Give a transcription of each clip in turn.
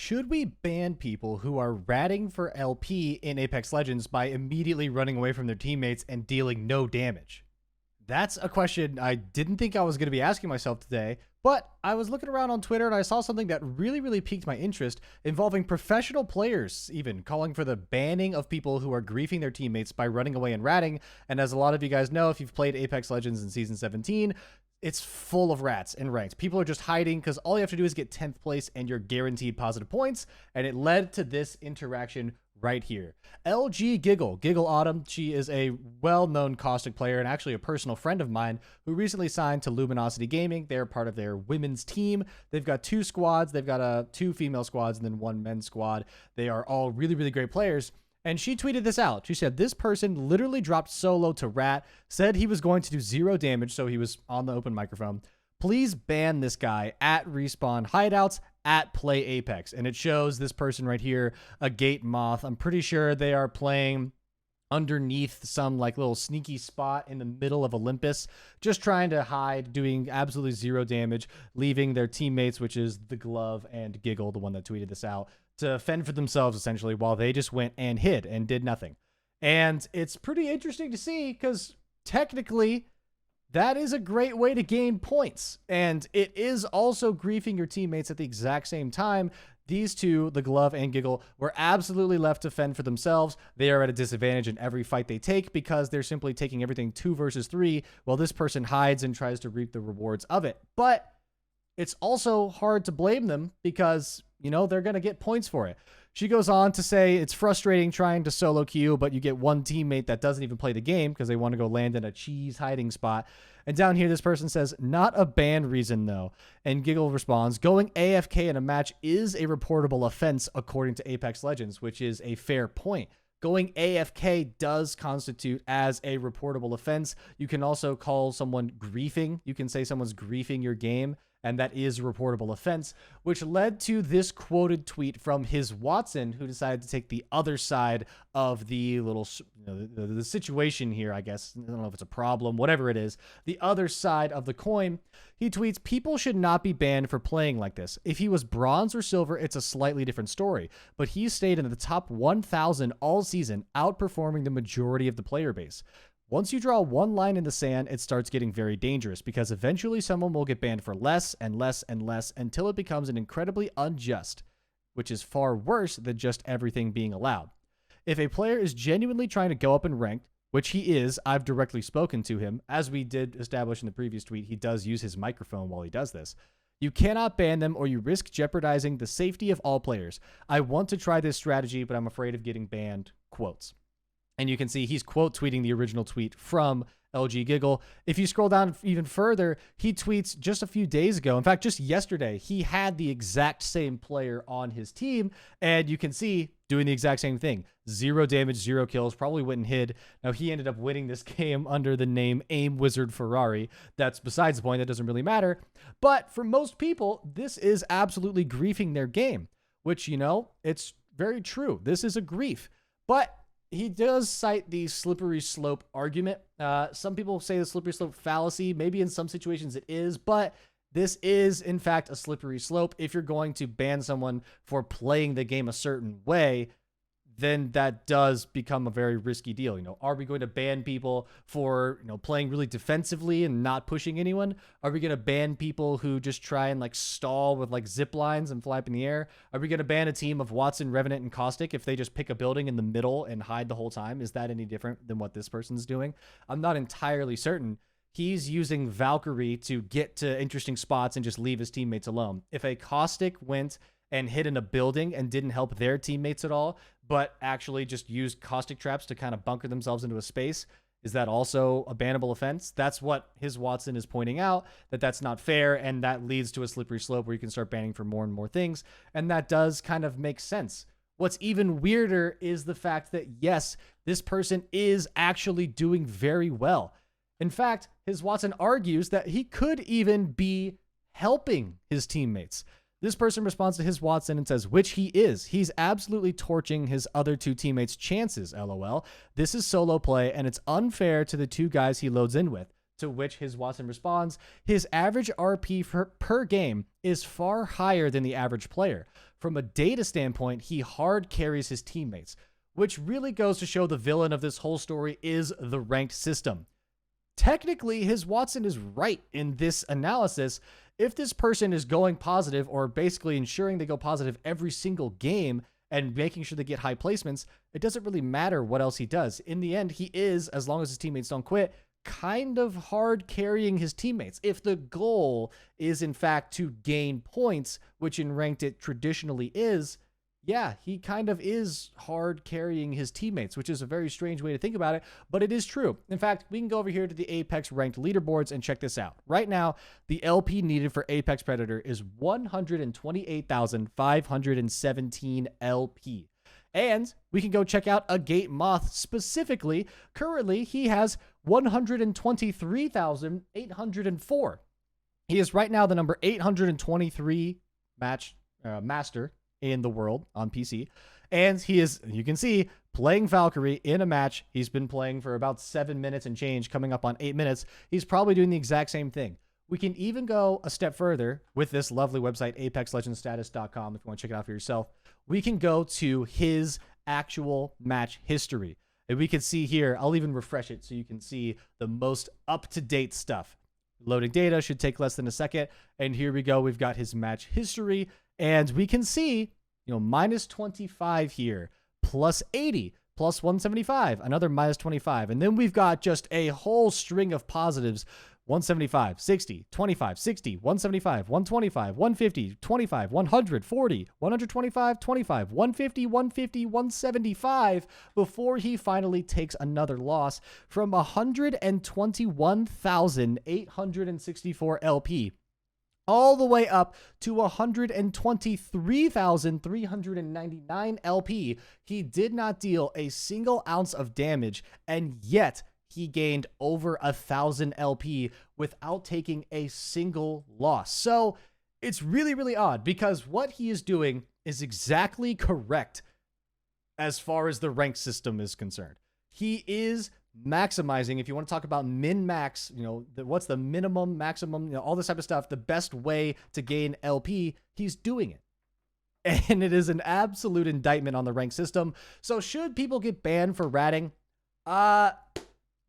Should we ban people who are ratting for LP in Apex Legends by immediately running away from their teammates and dealing no damage? That's a question I didn't think I was going to be asking myself today, but I was looking around on Twitter and I saw something that really piqued my interest involving professional players even calling for the banning of people who are griefing their teammates by running away and ratting. And as a lot of you guys know, if you've played Apex Legends in Season 17, it's full of rats and ranked. People are just hiding because all you have to do is get 10th place and you're guaranteed positive points. And it led to this interaction right here. LG Giggle Autumn, she is a well-known Caustic player and actually a personal friend of mine who recently signed to Luminosity Gaming. They're part of their women's team. They've got 2 squads. They've got 2 female squads and then 1 men's squad. They are all really great players. And she tweeted this out. She said, this person literally dropped solo to rat, said he was going to do 0 damage, so he was on the open microphone. Please ban this guy at Respawn Hideouts at Play Apex. And it shows this person right here, a gate moth. I'm pretty sure they are playing underneath some like little sneaky spot in the middle of Olympus, just trying to hide, doing absolutely 0 damage, leaving their teammates, which is the Glove and Giggle, the one that tweeted this out, to fend for themselves essentially while they just went and hid and did nothing. And it's pretty interesting to see because technically that is a great way to gain points. And it is also griefing your teammates at the exact same time. These two, the Glove and Giggle, were absolutely left to fend for themselves. They are at a disadvantage in every fight they take because they're simply taking everything 2 versus 3 while this person hides and tries to reap the rewards of it. But it's also hard to blame them because, you know, they're going to get points for it. She goes on to say it's frustrating trying to solo queue, but you get one teammate that doesn't even play the game because they want to go land in a cheese hiding spot. And down here, this person says, not a ban reason, though. And Giggle responds, going AFK in a match is a reportable offense according to Apex Legends, which is a fair point. Going AFK does constitute as a reportable offense. You can also call someone griefing. You can say someone's griefing your game, and that is a reportable offense, which led to this quoted tweet from his Wattson, who decided to take the other side of the little, the situation here, I guess. I don't know if it's a problem, whatever it is. The other side of the coin. He tweets, people should not be banned for playing like this. If he was bronze or silver, it's a slightly different story. But he stayed in the top 1,000 all season, outperforming the majority of the player base. Once you draw one line in the sand, it starts getting very dangerous because eventually someone will get banned for less and less and less until it becomes an incredibly unjust, which is far worse than just everything being allowed. If a player is genuinely trying to go up in ranked, which he is, I've directly spoken to him, as we did establish in the previous tweet, he does use his microphone while he does this. You cannot ban them or you risk jeopardizing the safety of all players. I want to try this strategy, but I'm afraid of getting banned, quotes. And you can see he's quote tweeting the original tweet from LG Giggle. If you scroll down even further, he tweets just a few days ago. In fact, just yesterday, he had the exact same player on his team. And you can see doing the exact same thing. 0 damage, 0 kills, probably went and hid. Now, he ended up winning this game under the name Aim Wizard Ferrari. That's besides the point. That doesn't really matter. But for most people, this is absolutely griefing their game, which, you know, it's very true. This is a grief. But he does cite the slippery slope argument. Some people say the slippery slope fallacy. Maybe in some situations it is, but this is, in fact, a slippery slope. If you're going to ban someone for playing the game a certain way, then that does become a very risky deal. You know, are we going to ban people for, you know, playing really defensively and not pushing anyone? Are we going to ban people who just try and like stall with like zip lines and fly up in the air? Are we going to ban a team of Wattson, Revenant, and Caustic if they just pick a building in the middle and hide the whole time? Is that any different than what this person's doing? I'm not entirely certain. He's using Valkyrie to get to interesting spots and just leave his teammates alone. If a Caustic went and hid in a building and didn't help their teammates at all, but actually just used caustic traps to kind of bunker themselves into a space, is that also a bannable offense? That's what his Wattson is pointing out, that that's not fair, and that leads to a slippery slope where you can start banning for more and more things, and that does kind of make sense. What's even weirder is the fact that, yes, this person is actually doing very well. In fact, his Wattson argues that he could even be helping his teammates. This person responds to his Wattson and says, which he is. He's absolutely torching his other 2 teammates' chances, LOL. This is solo play, and it's unfair to the 2 guys he loads in with. to which his Wattson responds, his average RP per game is far higher than the average player. From a data standpoint, he hard carries his teammates, which really goes to show the villain of this whole story is the ranked system. Technically, his Wattson is right in this analysis. If this person is going positive, or basically ensuring they go positive every single game and making sure they get high placements, it doesn't really matter what else he does. In the end, he is, as long as his teammates don't quit, kind of hard carrying his teammates. If the goal is in fact to gain points, which in ranked it traditionally is, yeah, he kind of is hard carrying his teammates, which is a very strange way to think about it, but it is true. In fact, we can go over here to the Apex ranked leaderboards and check this out. Right now, the LP needed for Apex Predator is 128,517 LP. And we can go check out a Gate Moth specifically. Currently, he has 123,804. He is right now the number 823 master in the world on PC. And he is, you can see, playing Valkyrie in a match. He's been playing for about 7 minutes and change, coming up on 8 minutes. He's probably doing the exact same thing. We can even go a step further with this lovely website, apexlegendstatus.com, if you want to check it out for yourself. We can go to his actual match history. And we can see here, I'll even refresh it so you can see the most up-to-date stuff. Loading data should take less than a second. And here we go. We've got his match history. And we can see, minus 25 here, plus 80, plus 175, another minus 25. And then we've got just a whole string of positives. 175, 60, 25, 60, 175, 125, 150, 25, 100, 40, 125, 25, 150, 150, 175 before he finally takes another loss from 121,864 LP all the way up to 123,399 LP. He did not deal a single ounce of damage, and yet he gained over 1,000 LP without taking a single loss. So it's really, really odd, because what he is doing is exactly correct as far as the rank system is concerned. He is maximizing, if you want to talk about min-max, what's the minimum, maximum, all this type of stuff, the best way to gain LP, he's doing it. And it is an absolute indictment on the rank system. So should people get banned for ratting?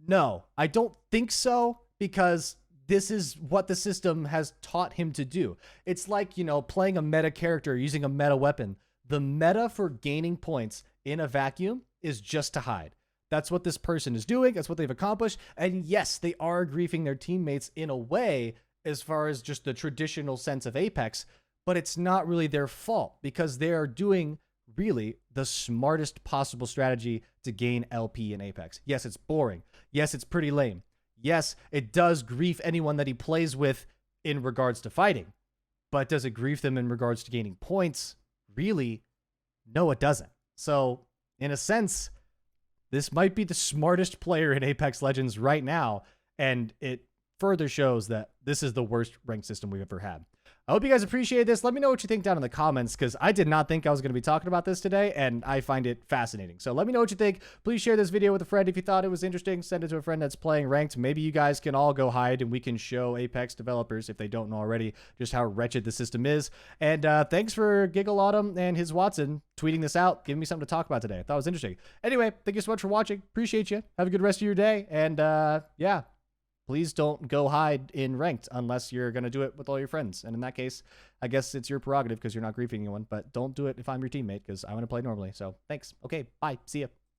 No, I don't think so, because this is what the system has taught him to do. It's like, playing a meta character using a meta weapon. The meta for gaining points in a vacuum is just to hide. That's what this person is doing. That's what they've accomplished. And yes, they are griefing their teammates in a way as far as just the traditional sense of Apex, but it's not really their fault, because they are doing really the smartest possible strategy to gain LP in Apex. Yes, it's boring. Yes, it's pretty lame. Yes, it does grief anyone that he plays with in regards to fighting, but does it grief them in regards to gaining points? Really? No, it doesn't. So in a sense, this might be the smartest player in Apex Legends right now, and it further shows that this is the worst ranked system we've ever had. I hope you guys appreciate this. Let me know what you think down in the comments, because I did not think I was going to be talking about this today, and I find it fascinating. So let me know what you think. Please share this video with a friend if you thought it was interesting. Send it to a friend that's playing ranked. Maybe you guys can all go hide, and we can show Apex developers, if they don't know already, just how wretched the system is. And thanks for Giggle Autumn and his Wattson tweeting this out, giving me something to talk about today. I thought it was interesting. Anyway, thank you so much for watching. Appreciate you. Have a good rest of your day. And yeah. Please don't go hide in ranked unless you're going to do it with all your friends. And in that case, I guess it's your prerogative because you're not griefing anyone. But don't do it if I'm your teammate, because I want to play normally. So thanks. Okay, bye. See ya.